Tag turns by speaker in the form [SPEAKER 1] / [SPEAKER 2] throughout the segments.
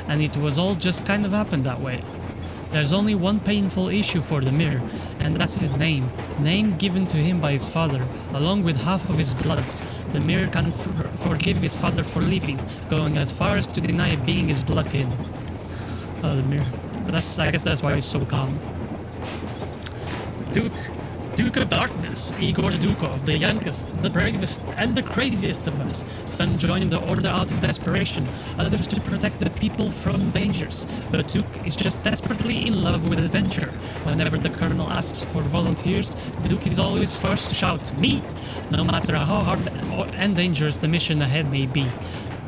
[SPEAKER 1] and it was all just kind of happened that way. There's only one painful issue for the mirror, and that's his name. Name given to him by his father, along with half of his bloods. The mirror can't forgive his father for leaving, going as far as to deny being his blood kin. Oh, the mirror. I guess that's why he's so calm. Duke of Darkness, Igor Dukov, the youngest, the bravest, and the craziest of us. Some joined the Order out of desperation, others to protect the people from dangers. But Duke is just desperately in love with adventure. Whenever the Colonel asks for volunteers, Duke is always first to shout, "Me!" No matter how hard and dangerous the mission ahead may be.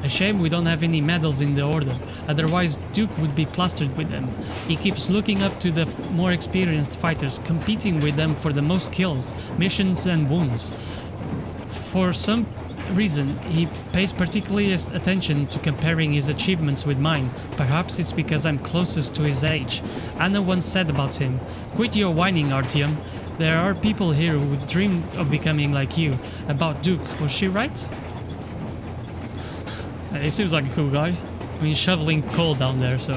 [SPEAKER 1] A shame we don't have any medals in the Order, otherwise Duke would be plastered with them. He keeps looking up to the more experienced fighters, competing with them for the most kills, missions and wounds. For some reason, he pays particularly attention to comparing his achievements with mine. Perhaps it's because I'm closest to his age. Anna once said about him, "Quit your whining, Artyom. There are people here who dream of becoming like you." About Duke, was she right? He seems like a cool guy. I mean, shoveling coal down there, so...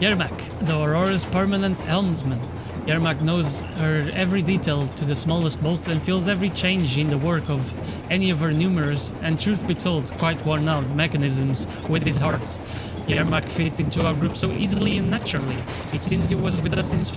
[SPEAKER 1] Yermak, the Aurora's permanent helmsman. Yermak knows her every detail to the smallest bolts and feels every change in the work of any of her numerous, and truth be told, quite worn out mechanisms with his heart. Yermak fits into our group so easily and naturally. It seems he was with us since